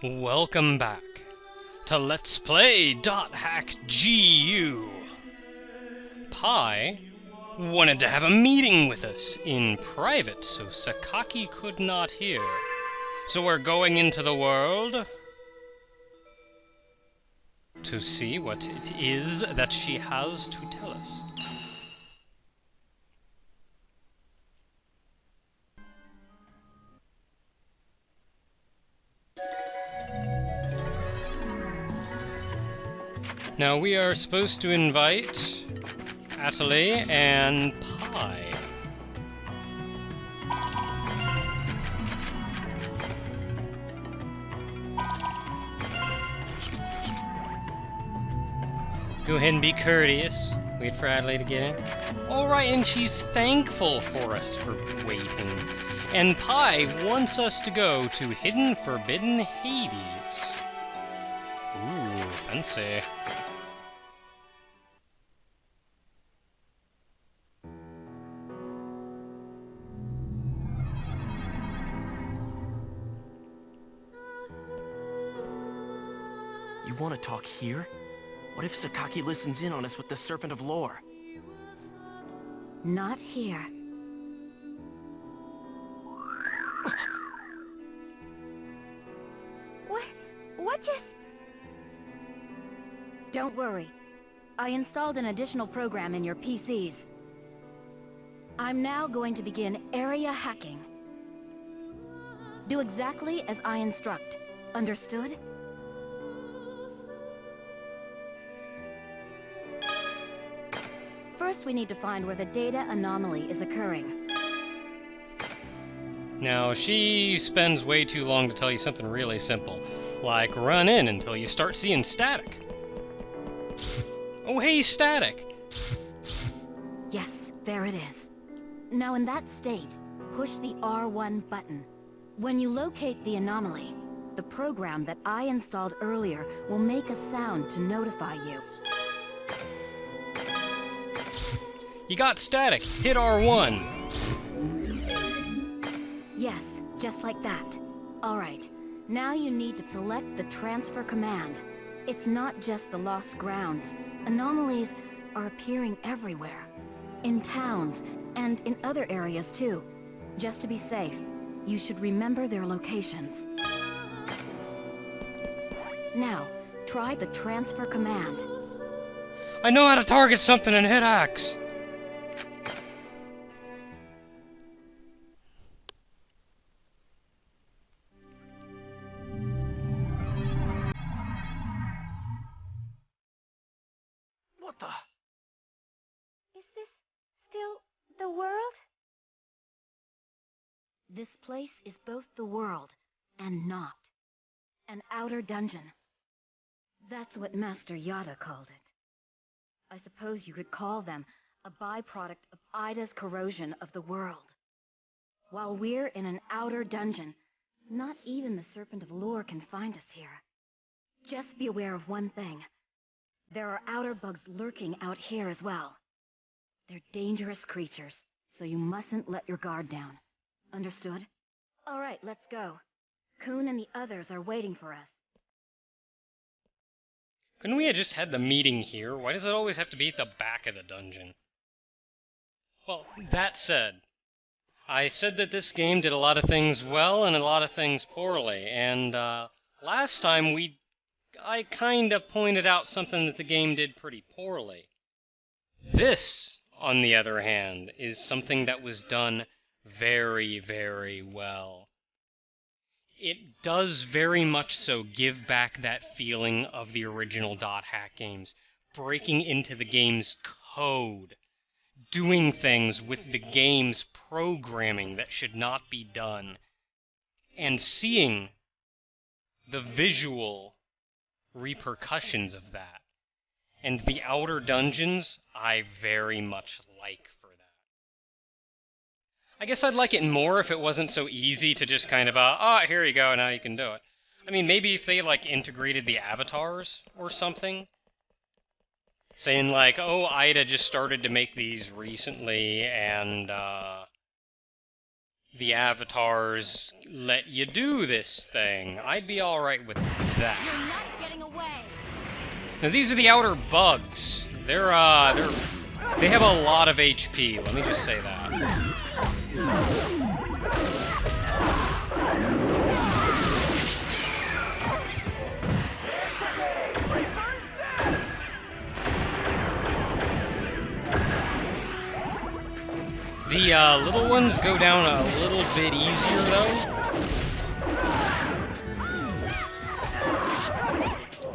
Welcome back to Let's Play .hack GU. Pi wanted to have a meeting with us in private so Sakaki could not hear. So we're going into the world to see what it is that she has to tell us. Now we are supposed to invite Atali and Pi. Go ahead and be courteous. Wait for Adelaide to get in. Alright, and she's thankful for us for waiting. And Pi wants us to go to Hidden Forbidden Hades. Ooh, fancy. You want to talk here? What if Sakaki listens in on us with the Serpent of Lore? Not here. What just... Don't worry. I installed an additional program in your PCs. I'm now going to begin area hacking. Do exactly as I instruct. Understood? First, we need to find where the data anomaly is occurring. Now, she spends way too long to tell you something really simple, like run in until you start seeing static. Oh, hey, static! Yes, there it is. Now in that state, push the R1 button. When you locate the anomaly, the program that I installed earlier will make a sound to notify you. You got static. Hit R1. Yes, just like that. Alright, now you need to select the transfer command. It's not just the lost grounds. Anomalies are appearing everywhere. In towns, and in other areas too. Just to be safe, you should remember their locations. Now, try the transfer command. I know how to target something and hit X. What the? Is this still the world? This place is both the world and not. An outer dungeon. That's what Master Yada called it. I suppose you could call them a byproduct of Ida's corrosion of the world. While we're in an outer dungeon, not even the Serpent of Lore can find us here. Just be aware of one thing. There are outer bugs lurking out here as well. They're dangerous creatures, so you mustn't let your guard down. Understood? All right, let's go. Kun and the others are waiting for us. Couldn't we have just had the meeting here? Why does it always have to be at the back of the dungeon? Well, that said, I said that this game did a lot of things well and a lot of things poorly, and last time I kinda pointed out something that the game did pretty poorly. This, on the other hand, is something that was done very, very well. It does very much so give back that feeling of the original .hack games, breaking into the game's code, doing things with the game's programming that should not be done, and seeing the visual repercussions of that. And the outer dungeons, I very much like for that. I guess I'd like it more if it wasn't so easy to just kind of, here you go, now you can do it. I mean, maybe if they, integrated the avatars or something. Saying, oh, Ida just started to make these recently, and, the avatars let you do this thing. I'd be alright with that. You're not getting away. Now these are the outer bugs. They have a lot of HP, let me just say that. The little ones go down a little bit easier though.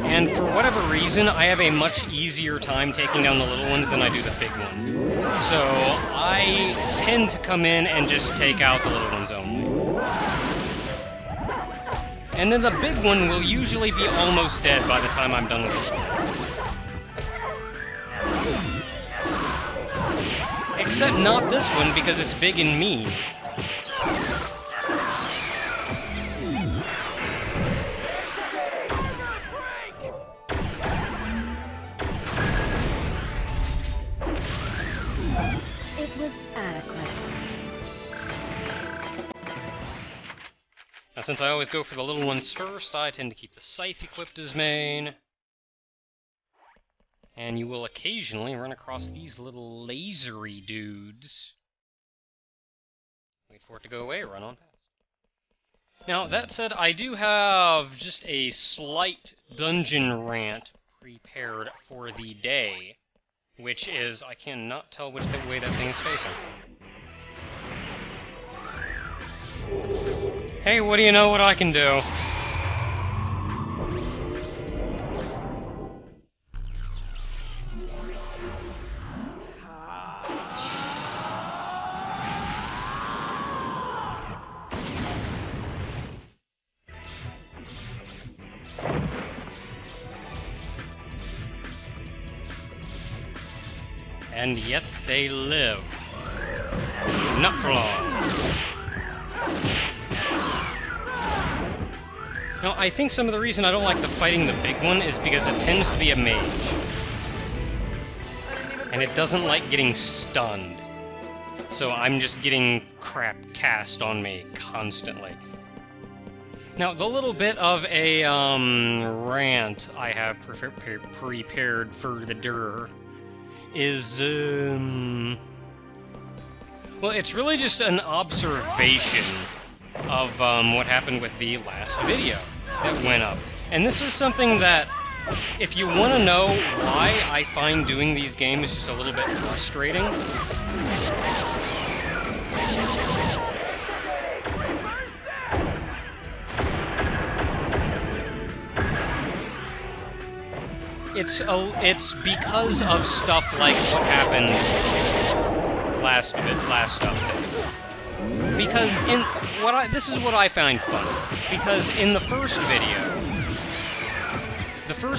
And for whatever reason, I have a much easier time taking down the little ones than I do the big one. So I tend to come in and just take out the little ones only. And then the big one will usually be almost dead by the time I'm done with it. Except not this one, because it's big and mean. It was adequate. Now since I always go for the little ones first, I tend to keep the scythe equipped as main. And you will occasionally run across these little lasery dudes. Wait for it to go away, run on past. Now, that said, I do have just a slight dungeon rant prepared for the day, which is, I cannot tell which way that thing is facing. Hey, what do you know what I can do? And yet they live. Not for long. Now, I think some of the reason I don't like the fighting the big one is because it tends to be a mage. And it doesn't like getting stunned. So I'm just getting crap cast on me constantly. Now, the little bit of a rant I have prepared for the dir is, well, it's really just an observation of what happened with the last video that went up. And this is something that, if you want to know why I find doing these games just a little bit frustrating, it's because of stuff like what happened last update. Because this is what I find fun. Because in the first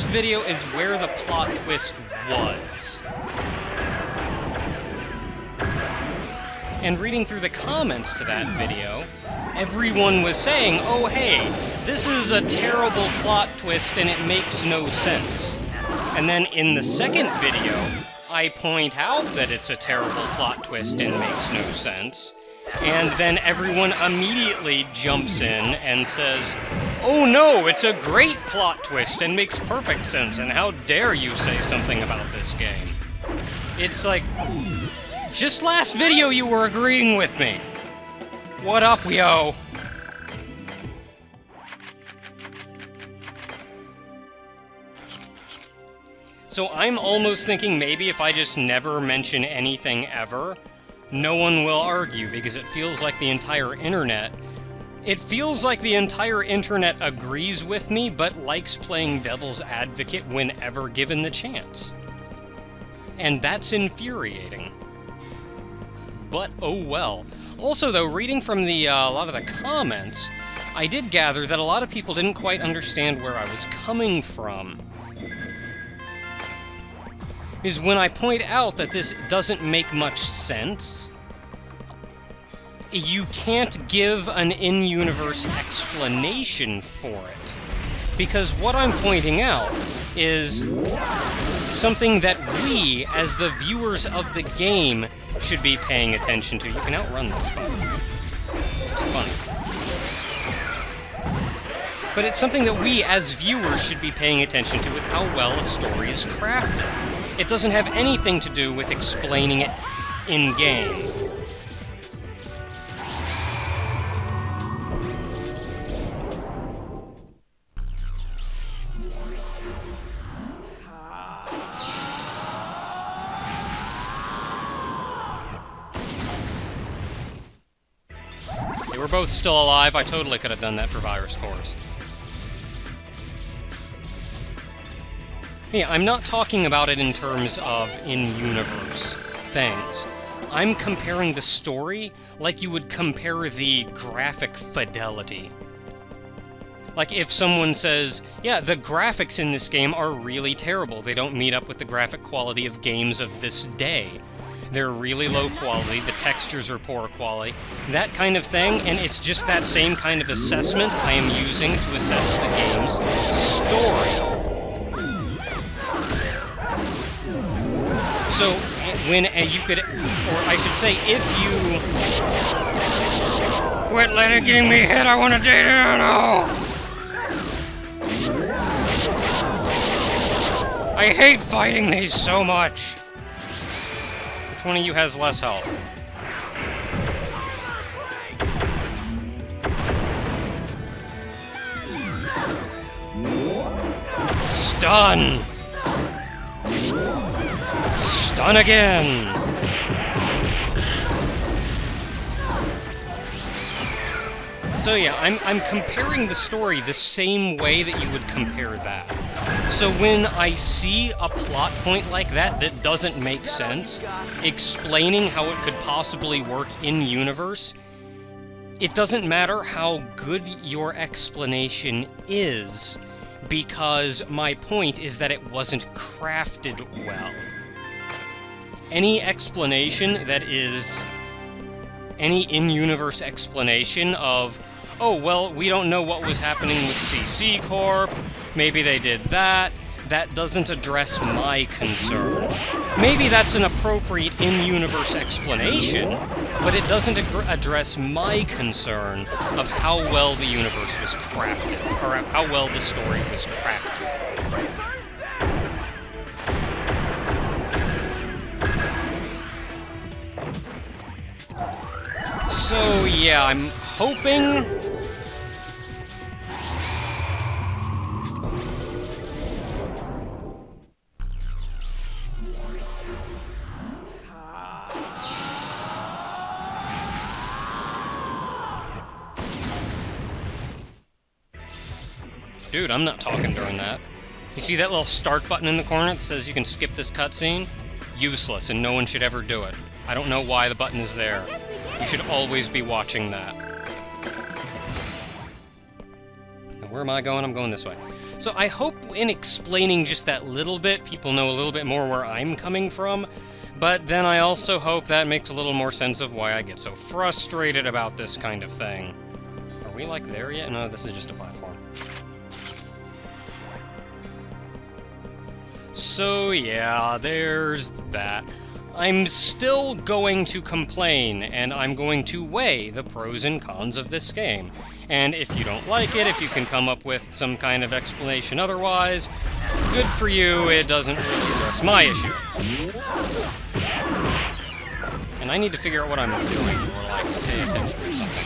video is where the plot twist was. And reading through the comments to that video, everyone was saying, oh hey, this is a terrible plot twist and it makes no sense. And then in the second video, I point out that it's a terrible plot twist and makes no sense. And then everyone immediately jumps in and says, oh no, it's a great plot twist and makes perfect sense, and how dare you say something about this game? It's like, just last video you were agreeing with me. What up, yo? So I'm almost thinking maybe if I just never mention anything ever, no one will argue, because it feels like the entire internet agrees with me, but likes playing devil's advocate whenever given the chance. And that's infuriating. But oh well. Also though, reading from the a lot of the comments, I did gather that a lot of people didn't quite understand where I was coming from. Is when I point out that this doesn't make much sense, you can't give an in-universe explanation for it. Because what I'm pointing out is something that we, as the viewers of the game, should be paying attention to. You can outrun those, by the way. It's funny. But it's something that we, as viewers, should be paying attention to with how well a story is crafted. It doesn't have anything to do with explaining it in-game. They were both still alive. I totally could have done that for virus cores. Yeah, I'm not talking about it in terms of in-universe things. I'm comparing the story like you would compare the graphic fidelity. Like if someone says, yeah, the graphics in this game are really terrible. They don't meet up with the graphic quality of games of this day. They're really low quality, the textures are poor quality, that kind of thing, and it's just that same kind of assessment I am using to assess the game's story. So, when you could, or I should say, if you... Quit letting me hit, I want to date it, no! I hate fighting these so much! Which one of you has less health? Stun! Stun again! So yeah, I'm comparing the story the same way that you would compare that. So when I see a plot point like that that doesn't make sense, explaining how it could possibly work in-universe, it doesn't matter how good your explanation is, because my point is that it wasn't crafted well. Any explanation that is... any in-universe explanation of, oh, well, we don't know what was happening with CC Corp, maybe they did that, that doesn't address my concern. Maybe that's an appropriate in-universe explanation, but it doesn't address my concern of how well the universe was crafted, or how well the story was crafted. So, yeah, I'm hoping... Dude, I'm not talking during that. You see that little start button in the corner that says you can skip this cutscene? Useless, and no one should ever do it. I don't know why the button is there. You should always be watching that. Now, where am I going? I'm going this way. So I hope in explaining just that little bit, people know a little bit more where I'm coming from, but then I also hope that makes a little more sense of why I get so frustrated about this kind of thing. Are we, like, there yet? No, this is just a platform. So yeah, there's that. I'm still going to complain, and I'm going to weigh the pros and cons of this game. And if you don't like it, if you can come up with some kind of explanation otherwise, good for you, it doesn't really address my issue. And I need to figure out what I'm doing, or like pay attention to something.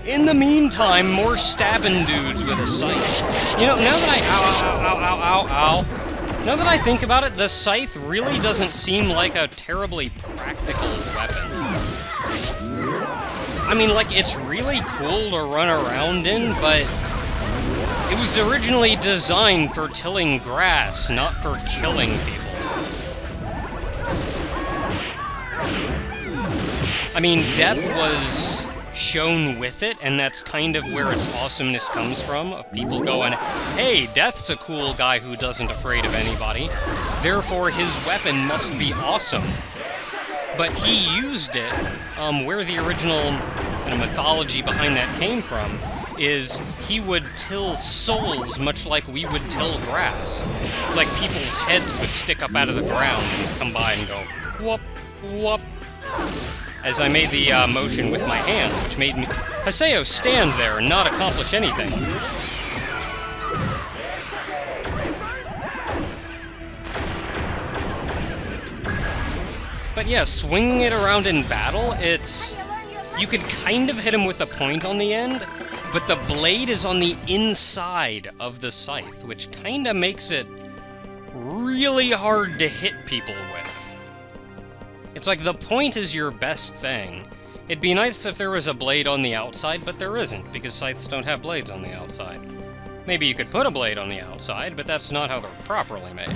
In the meantime, more stabbing dudes with a scythe. You know, now that now that I think about it, the scythe really doesn't seem like a terribly practical weapon. I mean, like, it's really cool to run around in, but it was originally designed for tilling grass, not for killing people. I mean, death was shown with it, and that's kind of where its awesomeness comes from, of people going, hey, Death's a cool guy who doesn't afraid of anybody, therefore his weapon must be awesome. But he used it, where the original kind of mythology behind that came from, is he would till souls much like we would till grass. It's like people's heads would stick up out of the ground and come by and go, whoop, whoop. As I made the motion with my hand, which made Haseo stand there and not accomplish anything. But yeah, swinging it around in battle, you could kind of hit him with the point on the end, but the blade is on the inside of the scythe, which kind of makes it really hard to hit people with. It's like the point is your best thing. It'd be nice if there was a blade on the outside, but there isn't, because scythes don't have blades on the outside. Maybe you could put a blade on the outside, but that's not how they're properly made.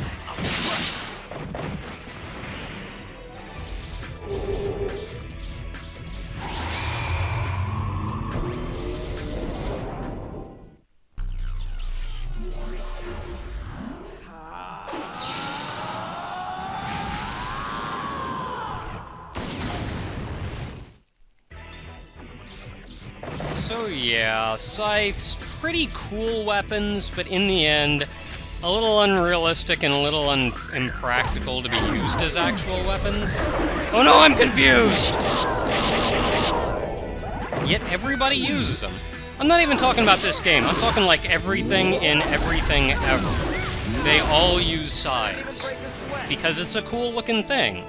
So yeah, scythes, pretty cool weapons, but in the end, a little unrealistic and a little impractical to be used as actual weapons. Oh no, I'm confused! Yet everybody uses them. I'm not even talking about this game, I'm talking like everything in everything ever. They all use scythes, because it's a cool looking thing.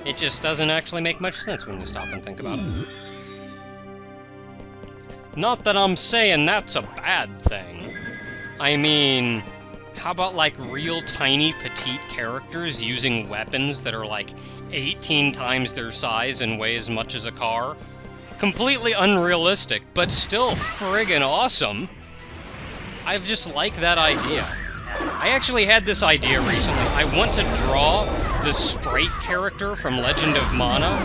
It just doesn't actually make much sense when you stop and think about it. Not that I'm saying that's a bad thing. I mean, how about like real tiny petite characters using weapons that are like 18 times their size and weigh as much as a car? Completely unrealistic, but still friggin' awesome. I just like that idea. I actually had this idea recently. I want to draw the Sprite character from Legend of Mana,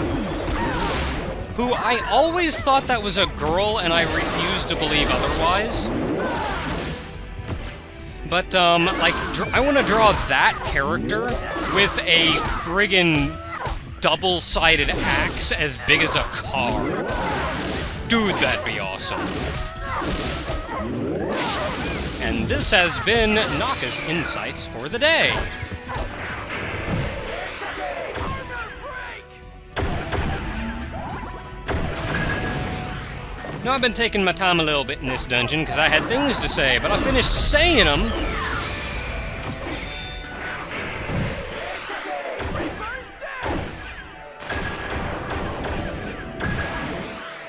who I always thought that was a girl, and I refuse to believe otherwise. But, I want to draw that character with a friggin' double-sided axe as big as a car. Dude, that'd be awesome. And this has been Naka's Insights for the day. Now, I've been taking my time a little bit in this dungeon because I had things to say, but I finished saying them.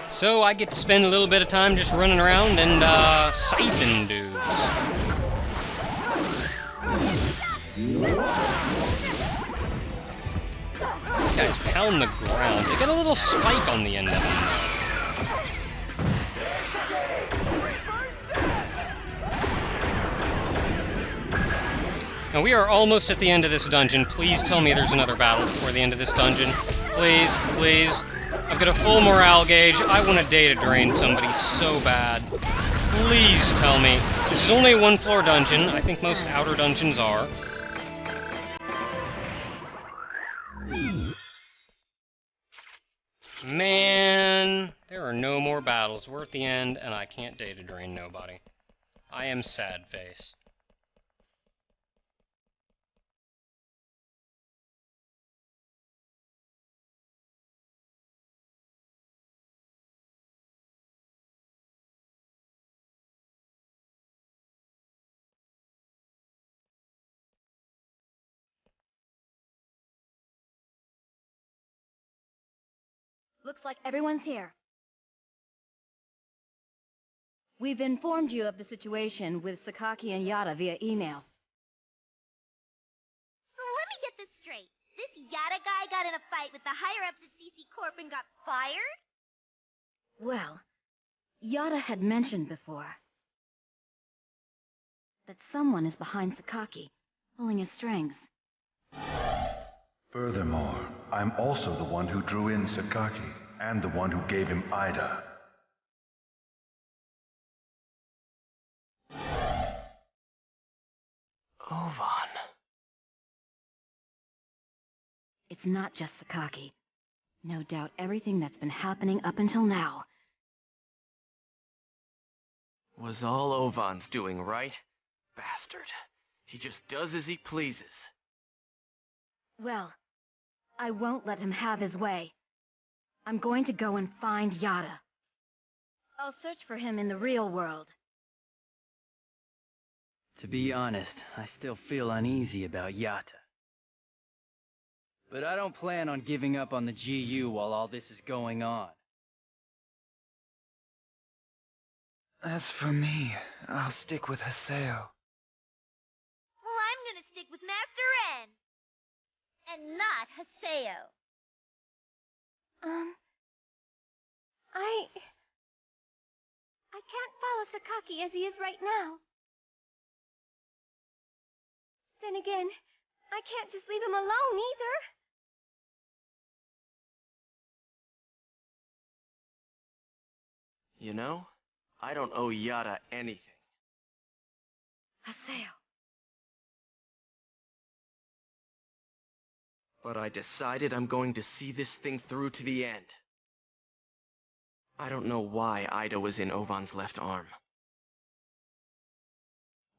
So I get to spend a little bit of time just running around and scything dudes. These guys pound the ground. They got a little spike on the end of them. Now, we are almost at the end of this dungeon. Please tell me there's another battle before the end of this dungeon. Please, please. I've got a full morale gauge. I want to data drain somebody so bad. Please tell me. This is only a one-floor dungeon. I think most outer dungeons are. Man, there are no more battles. We're at the end, and I can't data drain nobody. I am sad face. Looks like everyone's here. We've informed you of the situation with Sakaki and Yada via email. So let me get this straight. This Yada guy got in a fight with the higher-ups at CC Corp and got fired? Well, Yada had mentioned before that someone is behind Sakaki, pulling his strings. Furthermore, I'm also the one who drew in Sakaki, and the one who gave him Ida. Ovan. It's not just Sakaki. No doubt everything that's been happening up until now Was all Ovan's doing, right? Bastard. He just does as he pleases. Well, I won't let him have his way. I'm going to go and find Yada. I'll search for him in the real world. To be honest, I still feel uneasy about Yata. But I don't plan on giving up on the GU while all this is going on. As for me, I'll stick with Haseo. Well, I'm gonna stick with Master N. And not Haseo. I can't follow Sakaki as he is right now. Then again, I can't just leave him alone either. You know, I don't owe Yada anything. Haseo. But I decided I'm going to see this thing through to the end. I don't know why Ida was in Ovan's left arm.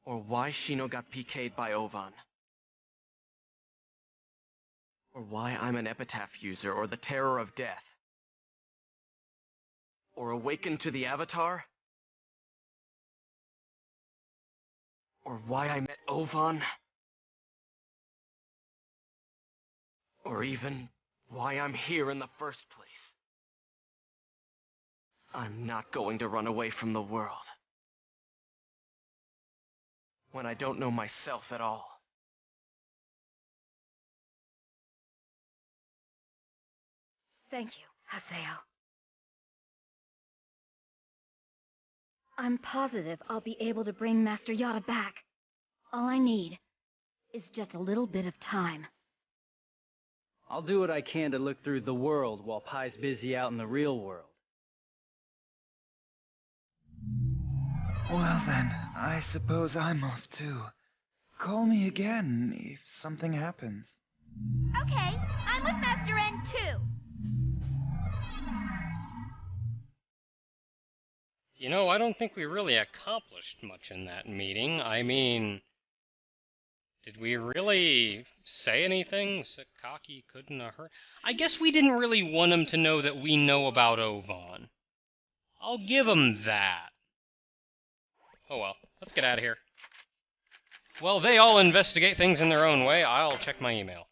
Or why Shino got PK'd by Ovan. Or why I'm an epitaph user or the terror of death. Or awakened to the Avatar. Or why I met Ovan. Or even why I'm here in the first place. I'm not going to run away from the world. When I don't know myself at all. Thank you, Haseo. I'm positive I'll be able to bring Master Yada back. All I need is just a little bit of time. I'll do what I can to look through the world while Pai's busy out in the real world. Well then, I suppose I'm off too. Call me again if something happens. Okay, I'm with Master N too. You know, I don't think we really accomplished much in that meeting. I mean, did we really say anything Sakaki couldn't have heard? I guess we didn't really want him to know that we know about Ovan. I'll give him that. Oh well, let's get out of here. Well, they all investigate things in their own way. I'll check my email.